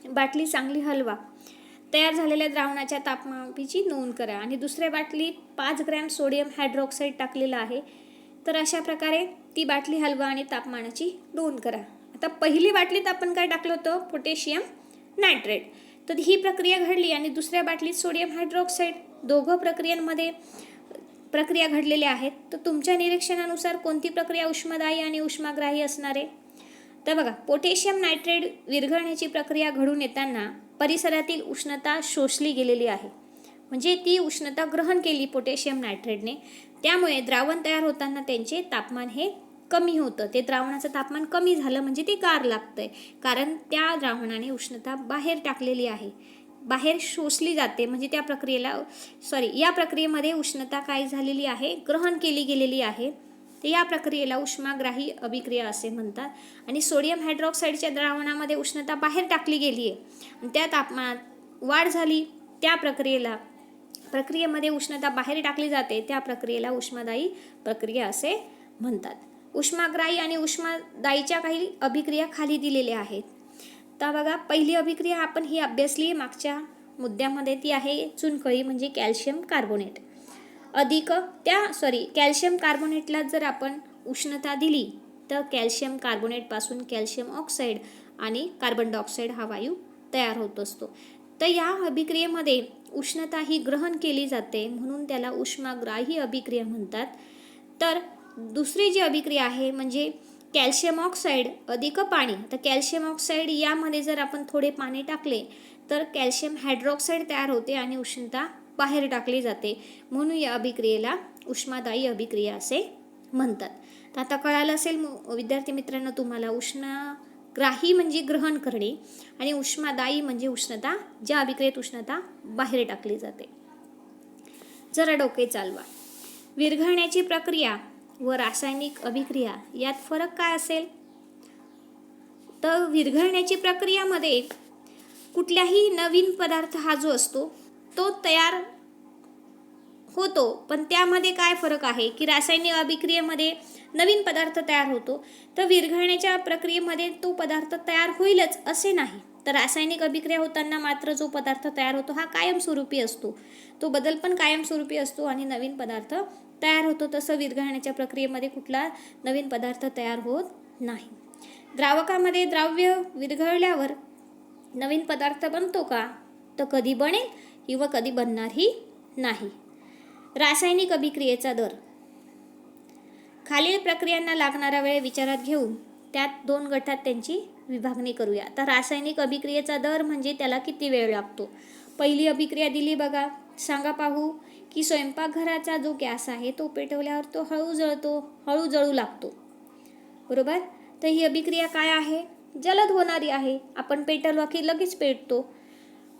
बाटली चांगली हलवा. तयार झालेल्या द्रावणाच्या तापमापीची नोंद करा, आणि दुसऱ्या बाटलीत 5 ग्रॅम सोडियम हायड्रॉक्साईड टाकलेलं आहे. तर अशा प्रकारे ती बाटली हलवा आणि तापमानाची नोंद करा. आता पहिली बाटलीत आपण काय टाकलं होतं, पोटॅशियम नायट्रेट. तर ही प्रक्रिया घडली, आणि दुसऱ्या बाटलीत सोडियम हायड्रॉक्साईड. दोघं प्रक्रियांमध्ये प्रक्रिया घडलेल्या आहेत. तर तुमच्या निरीक्षणानुसार कोणती प्रक्रिया उष्मादायी आणि उष्माग्राही असणार आहे. तर बघा, पोटॅशियम नायट्रेट विरघळण्याची प्रक्रिया घडून येताना परिसरातील उष्णता शोषली गेलेली आहे, म्हणजे ती उष्णता ग्रहण केली पोटॅशियम नायट्रेटने. त्यामुळे द्रावण तयार होताना त्यांचे तापमान हे कमी होतं. ते द्रावणाचं तापमान कमी झालं म्हणजे ते गार लागतंय, कारण त्या द्रावणाने उष्णता बाहेर टाकलेली आहे, बाहेर शोषली जाते, म्हणजे या प्रक्रियेमध्ये उष्णता काय झालेली आहे, ग्रहण केली गेलेली आहे. तर या प्रक्रियेला उष्माग्राही अभिक्रिया असे म्हणतात. आणि सोडियम हायड्रॉक्साईडच्या द्रावणामध्ये उष्णता बाहेर टाकली गेली आहे आणि त्या तापमानात वाढ झाली, त्या प्रक्रियेमध्ये उष्णता बाहेर टाकली जाते, त्या प्रक्रियेला उष्मादायी प्रक्रिया असे म्हणतात. उष्माग्राही आणि उष्मादायीच्या काही अभिक्रिया खाली दिलेल्या आहेत. तर बघा, पहिली अभिक्रिया आपण ही अभ्यासली मागच्या मुद्द्यामध्ये, ती आहे चुनखळी, म्हणजे कॅल्शियम कार्बोनेट. कॅल्शियम कार्बोनेटला जर आपण उष्णता दिली तर कॅल्शियम कार्बोनेटपासून कॅल्शियम ऑक्साईड आणि कार्बन डायऑक्साईड हा वायू तयार होत असतो. तर या अभिक्रियेमध्ये उष्णता ही ग्रहण केली जाते, म्हणून त्याला उष्माग्राही अभिक्रिया म्हणतात. तर दुसरी जी अभिक्रिया आहे म्हणजे कॅल्शियम ऑक्साईड अधिक पाणी. तर कॅल्शियम ऑक्साईड यामध्ये जर आपण थोडे पाणी टाकले तर कॅल्शियम हायड्रॉक्साईड तयार होते आणि उष्णता बाहेर टाकली जाते, म्हणून या अभिक्रियेला उष्मादायी अभिक्रिया असे म्हणतात. तर आता कळालं असेल विद्यार्थी मित्रांनो तुम्हाला ग्राही म्हणजे ग्रहण करणे आणि उष्मादायी म्हणजे उष्णता, ज्या अभिक्रियेत उष्णता बाहेर टाकली जाते. जरा डोके चालवा. विरघळण्याची प्रक्रिया व रासायनिक अभिक्रिया यात फरक काय असेल? तर विरघळण्याची प्रक्रियामध्ये कुठल्याही नवीन पदार्थ हा जो असतो तो तयार होतो, पण त्यामध्ये काय फरक आहे की रासायनिक अभिक्रियेमध्ये नवीन पदार्थ तयार होतो, तर विरघळण्याच्या प्रक्रियेमध्ये तो पदार्थ तयार होईलच असे नाही. तर रासायनिक अभिक्रिया होताना मात्र जो पदार्थ तयार होतो हा कायमस्वरूपी असतो, तो बदल पण कायमस्वरूपी असतो आणि नवीन पदार्थ तयार होतो. तसं विरघळण्याच्या प्रक्रियेमध्ये कुठला नवीन पदार्थ तयार होत नाही. द्रावकामध्ये द्रव्य विरघळल्यावर नवीन पदार्थ बनतो का? तर कधी बनेल किंवा कधी बनणारही नाही. रासायनिक अभिक्रियेचा दर. खालील प्रक्रियांना लागणारा वेळ विचारात घेऊन त्यात 2 गटात त्यांची विभागणी करूया. तर रासायनिक अभिक्रियेचा दर म्हणजे त्याला किती वेळ लागतो. पहिली अभिक्रिया दिली बघा. सांगा पाहू की स्वयंपाकघराचा जो गॅस आहे तो पेटवल्यावर तो हळू जळू लागतो, बरोबर. तर ही अभिक्रिया काय आहे? जलद होणारी आहे. आपण पेटवलं की लगेच पेटतो.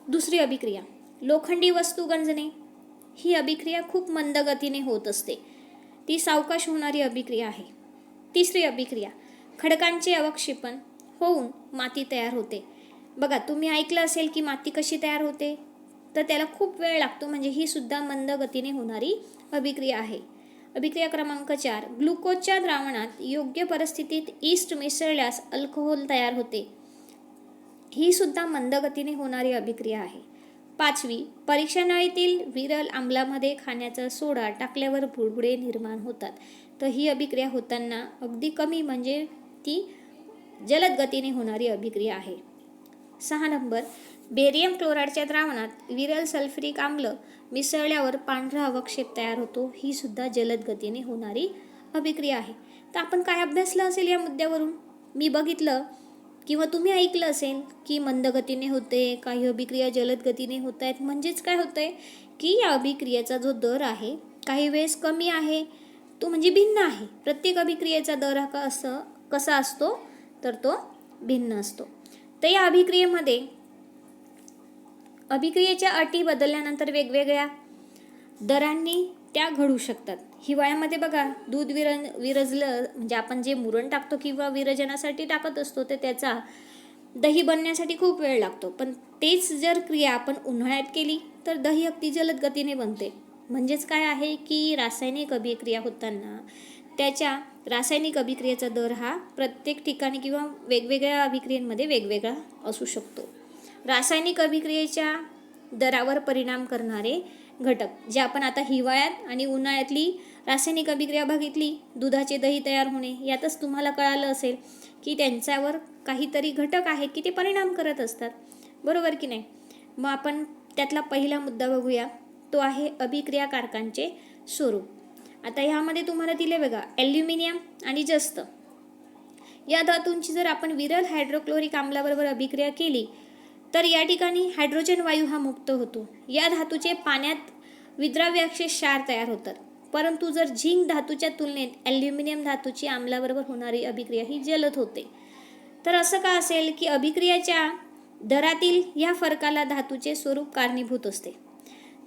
दुसरी अभिक्रिया लोखंडी वस्तू गंजणे. ही अभिक्रिया खूप मंद गतीने होत असते, ती सावकाश होणारी अभिक्रिया आहे. तिसरी अभिक्रिया खडकांचे अवक्षेपण होऊन माती तयार होते. बघा, तुम्ही ऐकलं असेल की माती कशी तयार होते, तर त्याला खूप वेळ लागतो, म्हणजे ही सुद्धा मंद गतीने होणारी अभिक्रिया आहे. अभिक्रिया क्रमांक 4 ग्लुकोजच्या द्रावणात योग्य परिस्थितीत ईस्ट मिसळल्यास अल्कोहोल तयार होते. ही सुद्धा मंद गतीने होणारी अभिक्रिया आहे. 5वी परीक्षानळीतील विरल आम्लामध्ये खाण्याचा सोडा टाकल्यावर बुडबुडे निर्माण होतात. तर ही अभिक्रिया होताना अगदी कमी, म्हणजे ती जलद गतीने होणारी अभिक्रिया आहे. 6 नंबर बेरियम क्लोराईडच्या द्रावणात विरल सल्फ्युरिक आम्ल मिसळल्यावर पांढरा अवक्षेप तयार होतो. ही सुद्धा जलद गतीने होणारी अभिक्रिया आहे. तर आपण काय अभ्यासलं असेल या मुद्द्यावरून? मी बघितलं किंवा तुम्ही ऐकलं असेल की मंद गतीने होते, काही अभिक्रिया जलद गतीने होत आहेत. म्हणजेच काय होतंय की या अभिक्रियेचा जो दर आहे काही वेळेस कमी आहे, तो म्हणजे भिन्न आहे. प्रत्येक अभिक्रियेचा दर हा कसा असतो, तर तो भिन्न असतो. तर या अभिक्रियेमध्ये अभिक्रियेच्या अटी बदलल्यानंतर वेगवेगळ्या दरांनी त्या घडू शकतात. हिवाळ्यामध्ये बघा, दूध विरजलं म्हणजे आपण जे मुरण टाकतो किंवा विरजनासाठी टाकत असतो, तर त्याचा दही बनण्यासाठी खूप वेळ लागतो. पण तेच जर क्रिया आपण उन्हाळ्यात केली तर दही अगदी जलद गतीने बनते. म्हणजेच काय आहे की रासायनिक अभिक्रिया होताना त्याच्या रासायनिक अभिक्रियेचा दर हा प्रत्येक ठिकाणी किंवा वेगवेगळ्या अभिक्रियांमध्ये वेगवेगळा असू शकतो. रासायनिक अभिक्रियेच्या दरावर परिणाम करणारे घटक जे आपण आता हिवाळ्यात आणि उन्हाळ्यातली रासायनिक अभिक्रिया बघितली, दुधाचे दही तयार होणे, यातच तुम्हाला कळालं असेल की त्यांच्यावर काहीतरी घटक आहेत की ते परिणाम करत असतात, बरोबर की नाही. मग आपण त्यातला पहिला मुद्दा बघूया, तो आहे अभिक्रियाकारकांचे स्वरूप. आता ह्यामध्ये तुम्हाला दिले बघा, ॲल्युमिनियम आणि जस्त या धातूंची जर आपण विरल हायड्रोक्लोरिक आम्लाबरोबर अभिक्रिया केली तर या ठिकाणी हायड्रोजन वायू हा मुक्त होतो. या धातूचे पाण्यात विद्राव्याचे क्षार तयार होतात. परंतु जर झिंक धातूच्या तुलनेत ॲल्युमिनियम धातूची आम्लाबरोबर होणारी अभिक्रिया ही जलद होते. तर असं का असेल की अभिक्रियेच्या दरातील या फरकाला धातूचे स्वरूप कारणीभूत असते.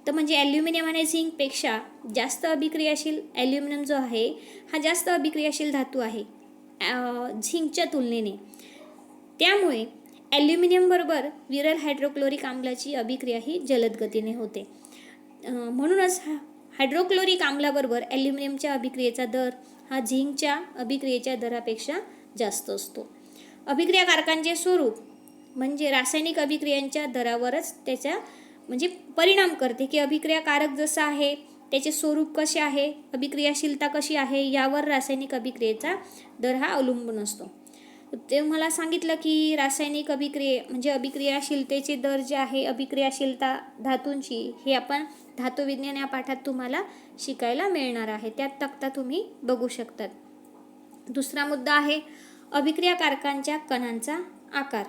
तर म्हणजे ॲल्युमिनियम आणि झिंकपेक्षा जास्त अभिक्रियाशील ॲल्युमिनियम जो आहे हा जास्त अभिक्रियाशील धातू आहे झिंकच्या तुलनेने. त्यामुळे ॲल्युमिनियम बरोबर विरल हायड्रोक्लोरिक आम्लाची अभिक्रिया ही जलद गतीने होते. म्हणूनच हायड्रोक्लोरिक आम्लाबरोबर ॲल्युमिनियमच्या अभिक्रियेचा दर हा झिंकच्या अभिक्रियेच्या दरापेक्षा जास्त असतो. अभिक्रियाकारकांचे स्वरूप म्हणजे रासायनिक अभिक्रियांच्या दरावरच त्याचा म्हणजे परिणाम करते की अभिक्रियाकारक जसं आहे त्याचे स्वरूप कसे आहे, अभिक्रियाशीलता कशी आहे, यावर रासायनिक अभिक्रियेचा दर हा अवलंबून असतो. ते मला सांगितलं की रासायनिक म्हणजे अभिक्रियाशीलतेचे दर जे आहे, अभिक्रियाशीलता धातूंची, हे आपण धातुविज्ञान या पाठात तुम्हाला शिकायला मिळणार आहे. त्यात तक्ता तुम्ही बघू शकतात. दुसरा मुद्दा आहे अभिक्रियाकारकांच्या कणांचा आकार.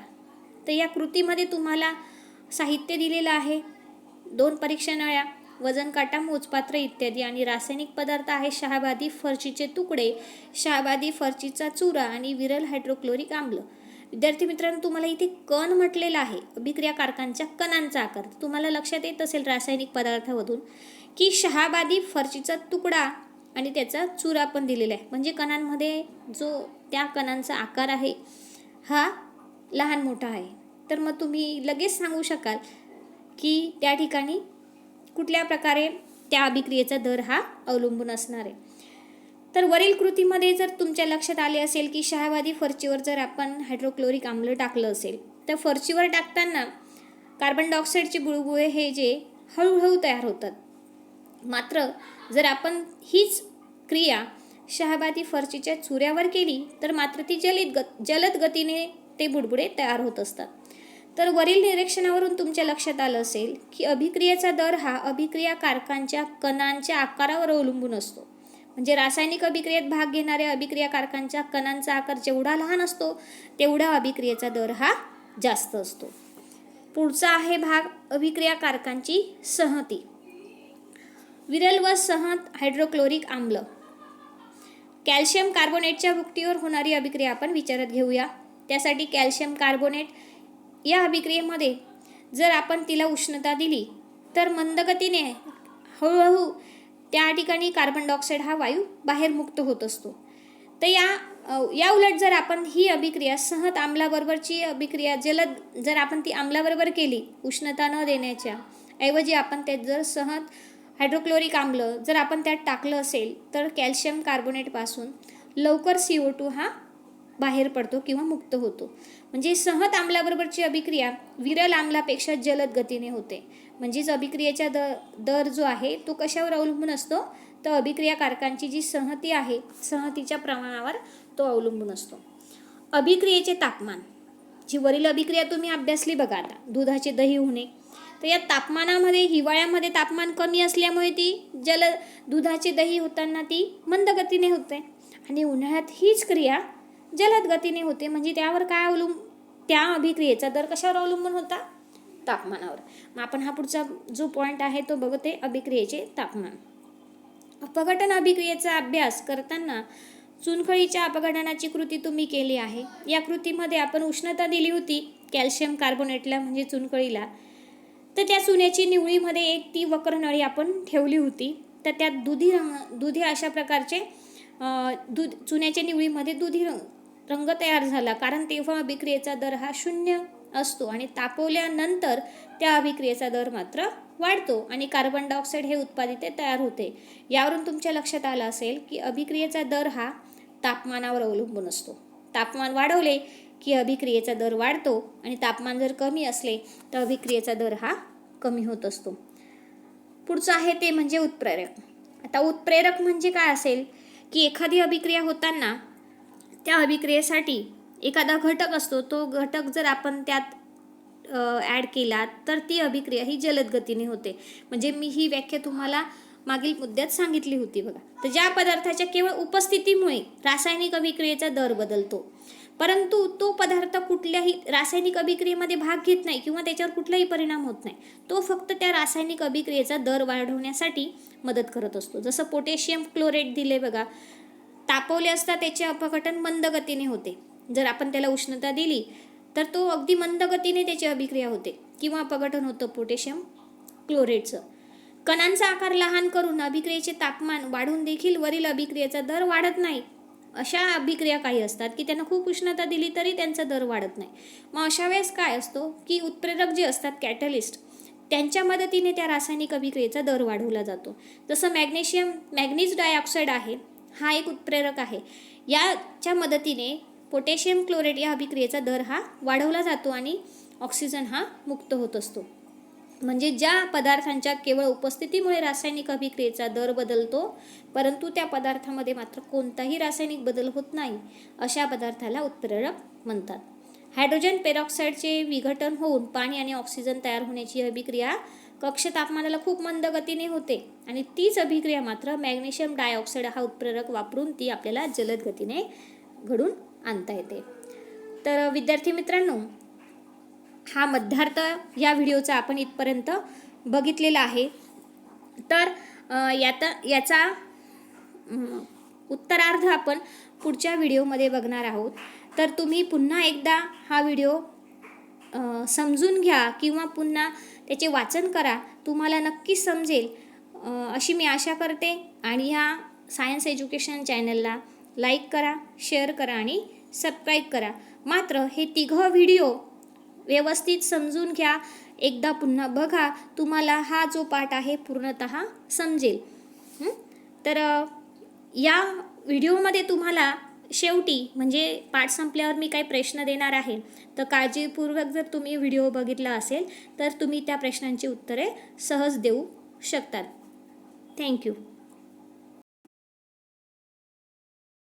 तर या कृतीमध्ये तुम्हाला साहित्य दिलेलं आहे, 2 परीक्षा नळ्या, वजन काटा, मोजपात्र इत्यादी, आणि रासायनिक पदार्थ आहे शहाबादी फरचीचे तुकडे, शहाबादी फरचीचा चुरा आणि विरल हायड्रोक्लोरिक आम्ल. विद्यार्थी मित्रांनो, तुम्हाला इथे कण म्हटलेला आहे, अभिक्रियाकारकांच्या कणांचा आकार. तुम्हाला लक्षात येत असेल रासायनिक पदार्थामधून की शहाबादी फरचीचा तुकडा आणि त्याचा चुरा पण दिलेला आहे. म्हणजे कणांमध्ये जो त्या कणांचा आकार आहे हा लहान मोठा आहे. तर मग तुम्ही लगेच सांगू शकाल की त्या ठिकाणी कुठल्या प्रकारे त्या अभिक्रियेचा दर हा अवलंबून असणार आहे. तर वरील कृतीमध्ये जर तुमच्या लक्षात आले असेल की शहाबादी फरचीवर जर आपण हायड्रोक्लोरिक आम्ल टाकलं असेल तर फरचीवर टाकताना कार्बन डायऑक्साईडचे बुळबुळे हे जे हळूहळू तयार होतात. मात्र जर आपण हीच क्रिया शहाबादी फरचीच्या चुऱ्यावर केली तर मात्र ती जलद गतीने ते बुडबुडे तयार होत असतात. तर वरील निरीक्षणावरून तुमच्या लक्षात आलं असेल की अभिक्रियेचा दर हा अभिक्रियाकारकांच्या कणांच्या आकारावर अवलंबून असतो. म्हणजे रासायनिक अभिक्रियेत भाग घेणाऱ्या अभिक्रियाकारकांच्या कणांचा आकार जेवढा लहान असतो तेवढा अभिक्रियेचा दर हा जास्त असतो. पुढचा आहे भाग अभिक्रियाकारकांची संहती. विरल व सहत हायड्रोक्लोरिक आम्ल. कॅल्शियम कार्बोनेटच्या भुकटीवर होणारी अभिक्रिया आपण विचारात घेऊया. त्यासाठी कॅल्शियम कार्बोनेट या अभिक्रियेमध्ये जर आपण तिला उष्णता दिली तर मंदगतीने हळूहळू त्या ठिकाणी कार्बन डायऑक्साईड हा वायू बाहेर मुक्त होत असतो. तर या उलट जर आपण ही अभिक्रिया सहत आम्लाबरोबरची अभिक्रिया जर आपण ती आम्लाबरोबर केली उष्णता न देण्याच्या ऐवजी आपण त्यात जर सहत हायड्रोक्लोरिक आम्ल जर आपण त्यात टाकलं असेल तर कॅल्शियम कार्बोनेटपासून लवकर CO2 हा बाहेर पडतो किंवा मुक्त होतो. म्हणजे सहत आम्लाबरोबरची अभिक्रिया विरल आम्लापेक्षा जलद गतीने होते. म्हणजेच अभिक्रियेचा दर जो आहे तो कशावर अवलंबून असतो तर अभिक्रियाकारकांची जी संहती आहे संहतीच्या प्रमाणावर तो अवलंबून असतो. अभिक्रियेचे तापमान. जी वरील अभिक्रिया तुम्ही अभ्यासली बघा आता, दुधाचे दही होणे. तर या तापमानामध्ये हिवाळ्यामध्ये तापमान कमी असल्यामुळे ती दुधाचे दही होताना ती मंद गतीने होते आणि उन्हाळ्यात हीच क्रिया जलद गतीने होते. म्हणजे त्यावर काय त्या अभिक्रियेचा दर कशावर अवलंबून होता तापमानावर. मग आपण हा पुढचा जो पॉईंट आहे तो बघते अभिक्रियेचे तापमान. अपघटन अभिक्रियेचा अभ्यास करताना चुनखळीच्या अपघटनाची कृती तुम्ही केली आहे. या कृतीमध्ये आपण उष्णता दिली होती कॅल्शियम कार्बोनेटला म्हणजे चुनखळीला. तर त्या चुन्याची निवळीमध्ये एक ती वक्र नळी आपण ठेवली होती. तर त्यात दुधी अशा प्रकारचे चुन्याच्या निवळीमध्ये दुधी रंग तयार झाला. कारण तेव्हा अभिक्रियेचा दर हा 0 असतो आणि तापवल्यानंतर त्या अभिक्रियेचा दर मात्र वाढतो आणि कार्बन डायऑक्साईड हे उत्पादित तयार होते. यावरून तुमच्या लक्षात आलं असेल की अभिक्रियेचा दर हा तापमानावर अवलंबून असतो. तापमान वाढवले की अभिक्रियेचा दर वाढतो आणि तापमान जर कमी असले तर अभिक्रियेचा दर हा कमी होत असतो. पुढचं आहे ते म्हणजे उत्प्रेरक. आता उत्प्रेरक म्हणजे काय असेल की एखादी अभिक्रिया होताना त्या अभिक्रियेसाठी एखादा घटक असतो. तो घटक जर आपण त्यात ॲड केला तर ती अभिक्रिया ही जलद गतीने होते. म्हणजे मी ही व्याख्या तुम्हाला मागील मुद्द्यात सांगितली होती बघा. तर ज्या पदार्थाच्या केवळ उपस्थितीमुळे रासायनिक अभिक्रियेचा दर बदलतो परंतु तो पदार्थ कुठल्याही रासायनिक अभिक्रियेमध्ये भाग घेत नाही किंवा त्याच्यावर कुठलाही परिणाम होत नाही, तो फक्त त्या रासायनिक अभिक्रियेचा दर वाढवण्यासाठी मदत करत असतो. जसं पोटॅशियम क्लोराईड दिले बघा, तापवले असता त्याचे अपघटन मंद गतीने होते. जर आपण त्याला उष्णता दिली तर तो अगदी मंद गतीने त्याची अभिक्रिया होते किंवा अपघटन होतं पोटॅशियम क्लोराईडचं. कणांचा आकार लहान करून अभिक्रियेचे तापमान वाढवून देखील वरील अभिक्रियेचा दर वाढत नाही. अशा अभिक्रिया काही असतात की त्यांना खूप उष्णता दिली तरी त्यांचा दर वाढत नाही. मग अशा वेळेस काय असतो की उत्प्रेरक जे असतात कॅटलिस्ट त्यांच्या मदतीने त्या रासायनिक अभिक्रियेचा दर वाढवला जातो. जसं मॅग्नीज डायऑक्साईड आहे, हा एक उत्प्रेरक आहे. याच्या मदतीने पोटॅशियम क्लोराईड या अभिक्रियेचा दर हा वाढवला जातो आणि ऑक्सिजन हा मुक्त होत असतो. म्हणजे ज्या पदार्थांच्या केवळ उपस्थितीमुळे रासायनिक अभिक्रियेचा दर बदलतो परंतु त्या पदार्थामध्ये मात्र कोणताही रासायनिक बदल होत नाही, अशा पदार्थाला उत्प्रेरक म्हणतात. हायड्रोजन पेरॉक्साईडचे विघटन होऊन पाणी आणि ऑक्सिजन तयार होण्याची अभिक्रिया कक्ष तापमानाला खूप मंद गतीने होते आणि तीच अभिक्रिया मात्र मॅग्नेशियम डायऑक्साईड हा उत्प्रेरक वापरून ती आपल्याला जलद गतीने घडून आणता येते. तर विद्यार्थी मित्रांनो, हा मध्यार्थ या व्हिडिओचा आपण इथपर्यंत बघितलेला आहे. तर याचा उत्तरार्ध आपण पुढच्या व्हिडिओमध्ये बघणार आहोत. तर तुम्ही पुन्हा एकदा हा व्हिडिओ समजून घ्या किंवा पुन्हा त्याचे वाचन करा, तुम्हाला नक्कीच समजेल अशी मी आशा करते. आणि ह्या सायन्स एज्युकेशन चॅनलला लाईक करा, शेअर करा आणि सबस्क्राईब करा. मात्र हे तिघं व्हिडिओ व्यवस्थित समजून घ्या, एकदा पुन्हा बघा, तुम्हाला हा जो पाठ आहे पूर्णतः समजेल. तर या व्हिडिओमध्ये तुम्हाला शेवटी म्हणजे पाठ संपल्यावर मी काही प्रश्न देणार आहे, तर काळजीपूर्वक जर तुम्ही व्हिडिओ बघितला असेल तर तुम्ही त्या प्रश्नांची उत्तरे सहज देऊ शकतात. थँक्यू.